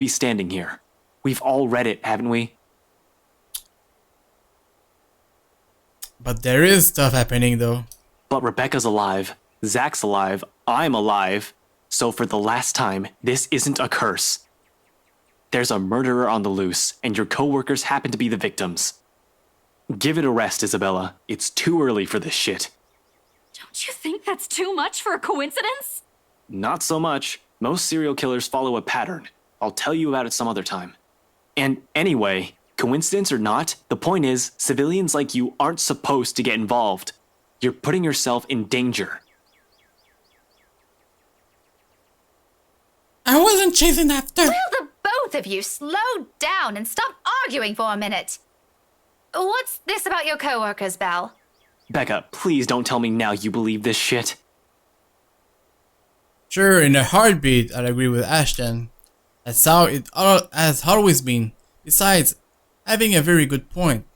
be standing here. We've all read it, haven't we? But there is stuff happening though. But Rebecca's alive, Zach's alive, I'm alive. So for the last time, this isn't a curse. There's a murderer on the loose, and your coworkers happen to be the victims. Give it a rest, Isabella. It's too early for this shit. Don't you think that's too much for a coincidence? Not so much. Most serial killers follow a pattern. I'll tell you about it some other time. And anyway, coincidence or not, the point is, civilians like you aren't supposed to get involved. You're putting yourself in danger. I wasn't chasing after. Will the both of you slow down and stop arguing for a minute? What's this about your coworkers, Belle? Becca, please don't tell me now you believe this shit. Sure, in a heartbeat, I'd agree with Ashton. That's how it has always been. Besides, having a very good point.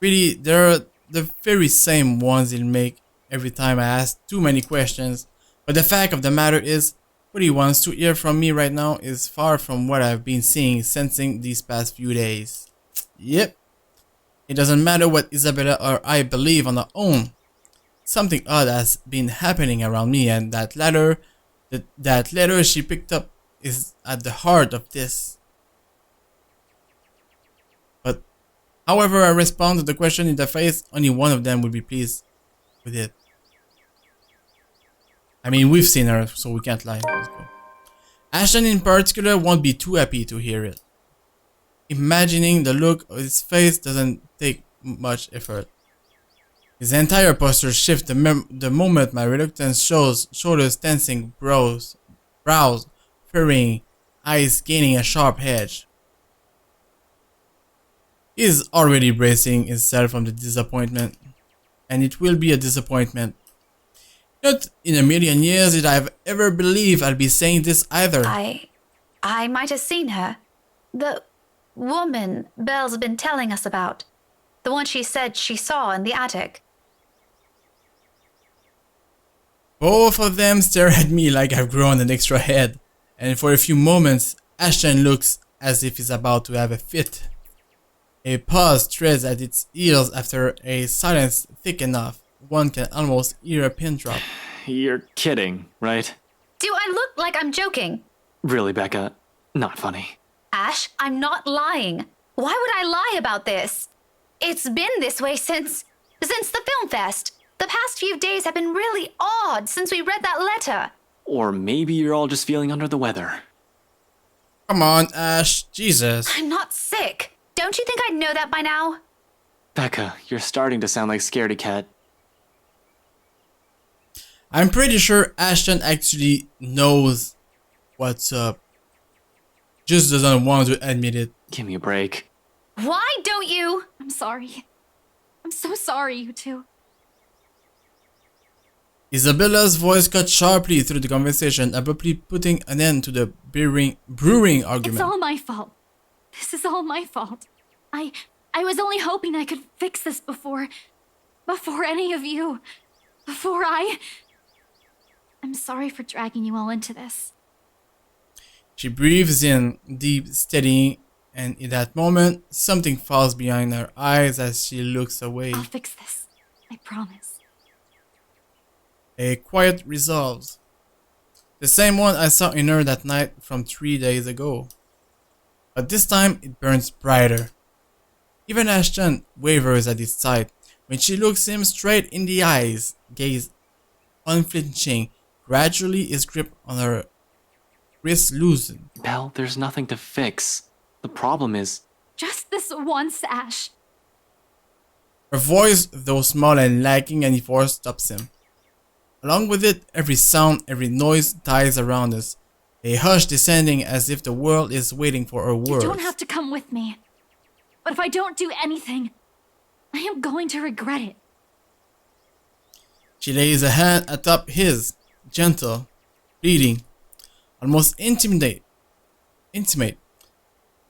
Really, they're the very same ones he'll make every time I ask too many questions. But the fact of the matter is, what he wants to hear from me right now is far from what I've been seeing, sensing these past few days. Yep. It doesn't matter what Isabella or I believe on our own. Something odd has been happening around me, and that letter she picked up is at the heart of this. But however I respond to the question in the face, only one of them will be pleased with it. I mean, we've seen her, so we can't lie. Let's go. Ashton in particular won't be too happy to hear it. Imagining the look of his face doesn't take much effort. His entire posture shifts the moment my reluctance shows, shoulders tensing, brows furrowing, eyes gaining a sharp edge. He is already bracing himself from the disappointment, and it will be a disappointment. Not in a million years did I have ever believe I'd be saying this either. I might have seen her. The woman Belle's been telling us about. The one she said she saw in the attic. Both of them stare at me like I've grown an extra head, and for a few moments, Ashton looks as if he's about to have a fit. A pause treads at its heels after a silence thick enough one can almost hear a pin drop. You're kidding, right? Do I look like I'm joking? Really, Becca? Not funny. Ash, I'm not lying. Why would I lie about this? It's been this way since the film fest. The past few days have been really odd since we read that letter. Or maybe you're all just feeling under the weather. Come on, Ash. Jesus. I'm not sick. Don't you think I'd know that by now? Becca, you're starting to sound like Scaredy Cat. I'm pretty sure Ashton actually knows what's up. Just doesn't want to admit it. Give me a break. Why don't you? I'm sorry. I'm so sorry, you two. Isabella's voice cut sharply through the conversation, abruptly putting an end to the brewing argument. It's all my fault. This is all my fault. I was only hoping I could fix this before any of you. I'm sorry for dragging you all into this. She breathes in, deep, steady, and in that moment, something falls behind her eyes as she looks away. I'll fix this. I promise. A quiet resolve. The same one I saw in her that night from 3 days ago. But this time, it burns brighter. Even Ashton wavers at his side when she looks him straight in the eyes, gaze unflinching. Gradually, his grip on her wrist loosened. Belle, there's nothing to fix. The problem is... Just this once, Ash. Her voice, though small and lacking any force, stops him. Along with it, every sound, every noise dies around us. A hush descending as if the world is waiting for her words. You don't have to come with me. But if I don't do anything, I am going to regret it. She lays a hand atop his, gentle, pleading, almost intimate.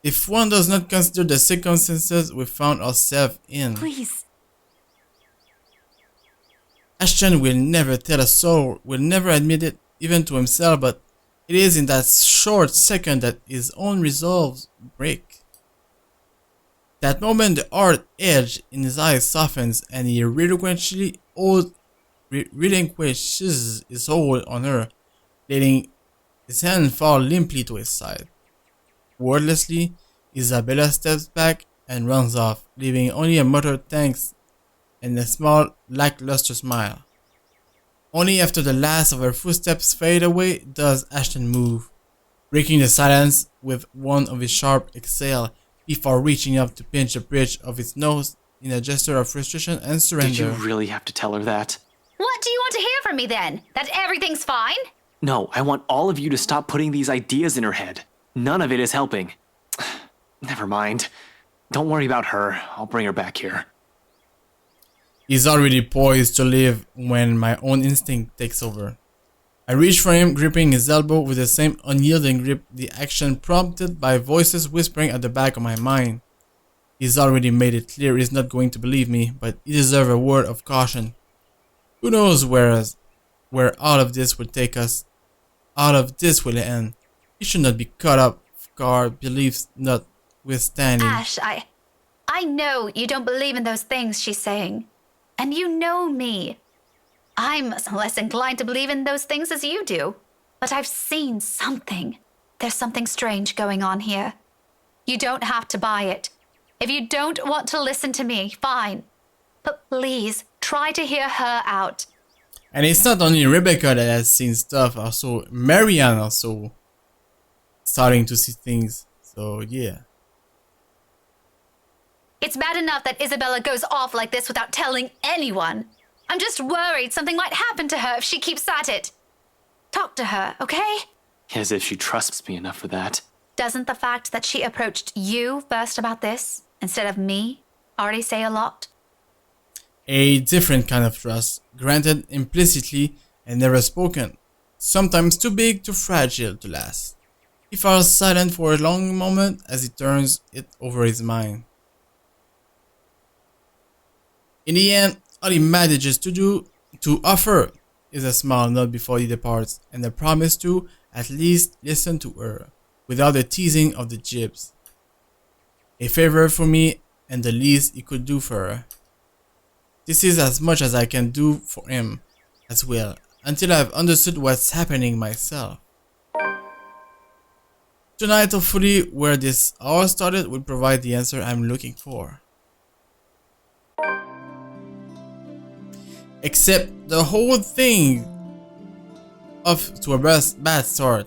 If one does not consider the circumstances we found ourselves in. Please. Ashton will never tell a soul, will never admit it, even to himself, but It is in that short second that his own resolve break. That moment, the hard edge in his eyes softens, and he relinquishes his hold on her, letting his hand fall limply to his side. Wordlessly, Isabella steps back and runs off, leaving only a muttered thanks and a small, lackluster smile. Only after the last of her footsteps fade away does Ashton move, breaking the silence with one of his sharp exhales before reaching up to pinch the bridge of his nose in a gesture of frustration and surrender. Did you really have to tell her that? What do you want to hear from me then? That everything's fine? No, I want all of you to stop putting these ideas in her head. None of it is helping. Never mind. Don't worry about her. I'll bring her back here. He's already poised to leave when my own instinct takes over. I reach for him, gripping his elbow with the same unyielding grip, the action prompted by voices whispering at the back of my mind. He's already made it clear he's not going to believe me, but he deserves a word of caution. Who knows where all of this will take us? All of this will end. He should not be caught up guard, beliefs notwithstanding. Ash, I know you don't believe in those things she's saying. And you know me. I'm less inclined to believe in those things as you do. But I've seen something. There's something strange going on here. You don't have to buy it. If you don't want to listen to me, fine. But please, try to hear her out. And it's not only Rebecca that has seen stuff, also Marianne also starting to see things. So yeah. It's bad enough that Isabella goes off like this without telling anyone. I'm just worried something might happen to her if she keeps at it. Talk to her, okay? As if she trusts me enough for that. Doesn't the fact that she approached you first about this, instead of me, already say a lot? A different kind of trust, granted implicitly and never spoken. Sometimes too big, too fragile to last. He falls silent for a long moment as he turns it over his mind. In the end, all he manages to offer is a small nod before he departs, and a promise to at least listen to her, without the teasing of the jibs. A favor for me, and the least he could do for her. This is as much as I can do for him as well, until I've understood what's happening myself. Tonight, hopefully, where this all started will provide the answer I'm looking for. Except the whole thing off to a bad start.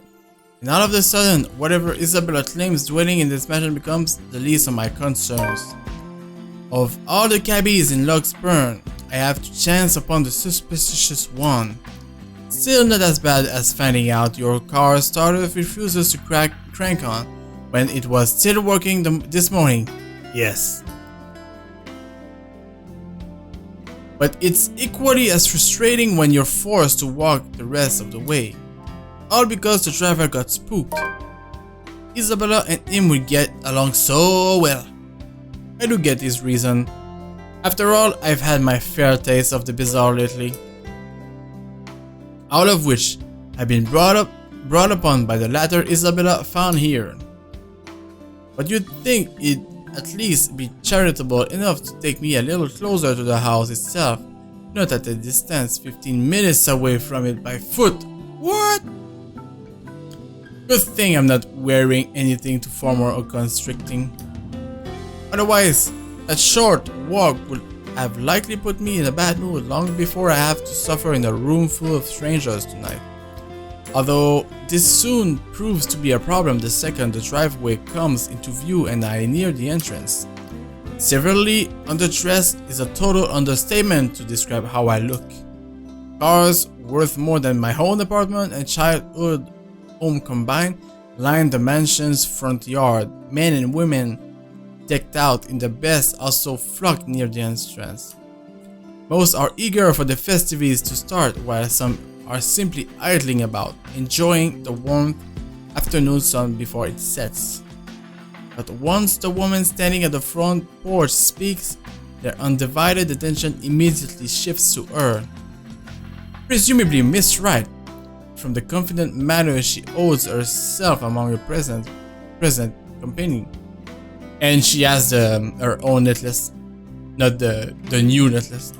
And all of a sudden, whatever Isabella claims dwelling in this mansion becomes the least of my concerns. Of all the cabbies in Logsburn, I have to chance upon the suspicious one. Still not as bad as finding out your car starter refuses to crank on when it was still working this morning. Yes. But it's equally as frustrating when you're forced to walk the rest of the way. All because the driver got spooked. Isabella and him would get along so well. I do get his reason. After all, I've had my fair taste of the bizarre lately. All of which have been brought upon by the latter Isabella found here. But you'd think it'd at least be charitable enough to take me a little closer to the house itself, not at a distance 15 minutes away from it by foot. What? Good thing I'm not wearing anything too formal or constricting. Otherwise, that short walk would have likely put me in a bad mood long before I have to suffer in a room full of strangers tonight. Although this soon proves to be a problem the second the driveway comes into view and I near the entrance. Severely underdressed is a total understatement to describe how I look. Cars worth more than my own apartment and childhood home combined line the mansion's front yard. Men and women decked out in the best also flock near the entrance. Most are eager for the festivities to start, while some are simply idling about, enjoying the warm afternoon sun before it sets. But once the woman standing at the front porch speaks, their undivided attention immediately shifts to her. Presumably Miss Wright, from the confident manner she holds herself among her present companion. And she has her own necklace, not the new necklace.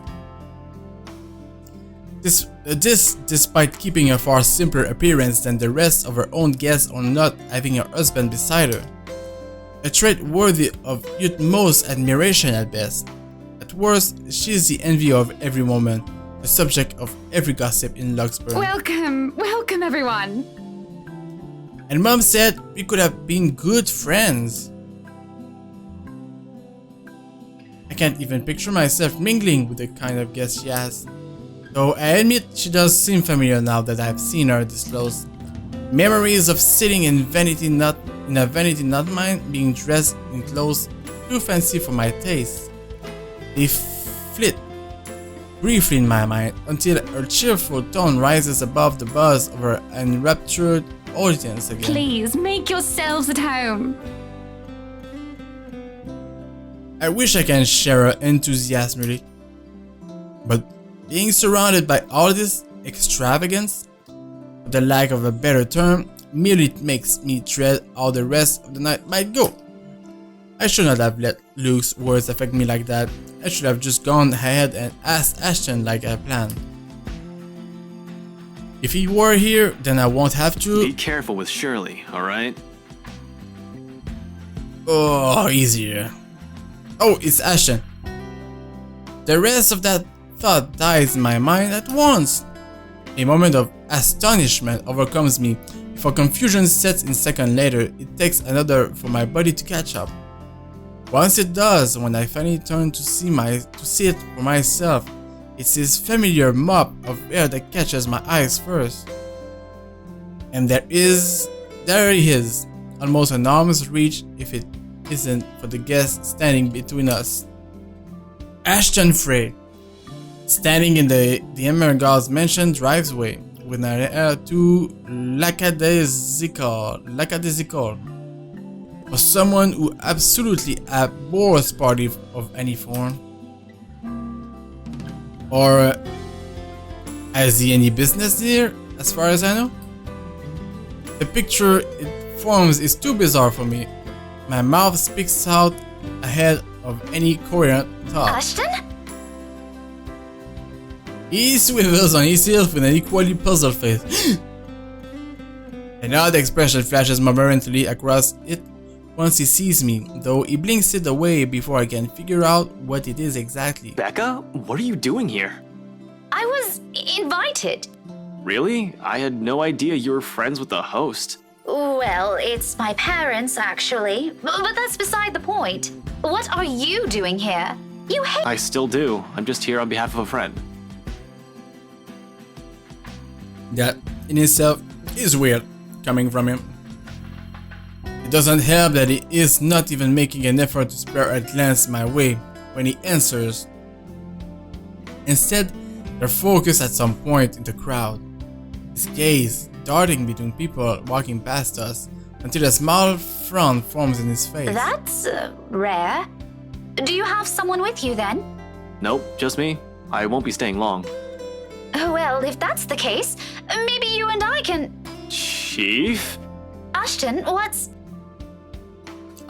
This despite keeping a far simpler appearance than the rest of her own guests or not having her husband beside her. A trait worthy of utmost admiration at best. At worst, she is the envy of every woman, the subject of every gossip in Luxembourg. Welcome everyone. And Mom said we could have been good friends. I can't even picture myself mingling with the kind of guest she has. Though I admit she does seem familiar now that I've seen her this close. Memories of sitting in a vanity knot mine, being dressed in clothes too fancy for my taste. They flit briefly in my mind until her cheerful tone rises above the buzz of her enraptured audience again. Please make yourselves at home. I wish I can share her enthusiasm really, but being surrounded by all this extravagance, for the lack of a better term, merely makes me dread how the rest of the night might go. I should not have let Luke's words affect me like that. I should have just gone ahead and asked Ashton like I planned. If he were here, then I won't have to. Be careful with Shirley, alright? Oh, easier. Oh, it's Ashton. The rest of that thought dies in my mind at once. A moment of astonishment overcomes me. Before confusion sets in seconds later, it takes another for my body to catch up. Once it does, when I finally turn to see it for myself, it's this familiar mop of hair that catches my eyes first. And there he is, almost an arm's reach if it isn't for the guest standing between us. Ashton Frey, standing in the Emerald's mansion driveway, with an air too lackadaisical for someone who absolutely abhors party of any form. Or has he any business here, as far as I know? The picture it forms is too bizarre for me. My mouth speaks out ahead of any coherent thought. Ashton? He swivels on his heels with an equally puzzled face. An odd expression flashes momentarily across it once he sees me, though he blinks it away before I can figure out what it is exactly. Becca, what are you doing here? I was invited. Really? I had no idea you were friends with the host. Well, it's my parents, actually. But that's beside the point. What are you doing here? You hate. I still do. I'm just here on behalf of a friend. That in itself is weird coming from him. It doesn't help that he is not even making an effort to spare a glance my way when he answers. Instead, they're focused at some point in the crowd, his gaze darting between people walking past us until a small frown forms in his face. That's rare. Do you have someone with you then? Nope, just me. I won't be staying long. Well, if that's the case, maybe you and I can. Chief? Ashton, what's.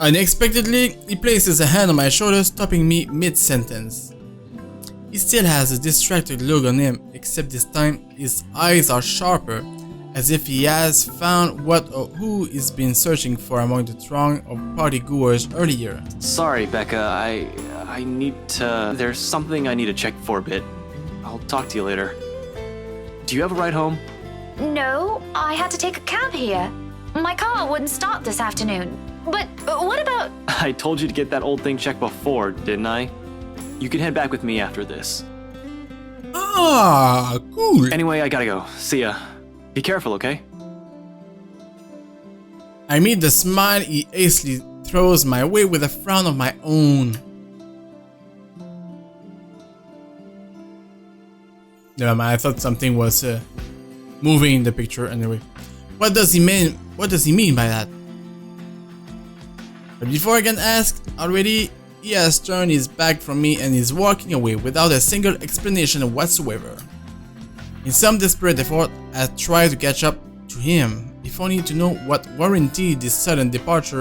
Unexpectedly, he places a hand on my shoulder, stopping me mid-sentence. He still has a distracted look on him, except this time his eyes are sharper, as if he has found what or who he's been searching for among the throng of partygoers earlier. Sorry, Becca. I need to... There's something I need to check for a bit. I'll talk to you later. Do you have a ride home? No, I had to take a cab here. My car wouldn't start this afternoon. But what about. I told you to get that old thing checked before, didn't I? You can head back with me after this. Ah, cool. Anyway, I gotta go. See ya. Be careful, okay? I meet the smile he hastily throws my way with a frown of my own. Never mind, I thought something was moving in the picture anyway. What does he mean? What does he mean by that? But before I can ask, already he has turned his back from me and is walking away without a single explanation whatsoever. In some desperate effort, I tried to catch up to him, if only to know what warranty this sudden departure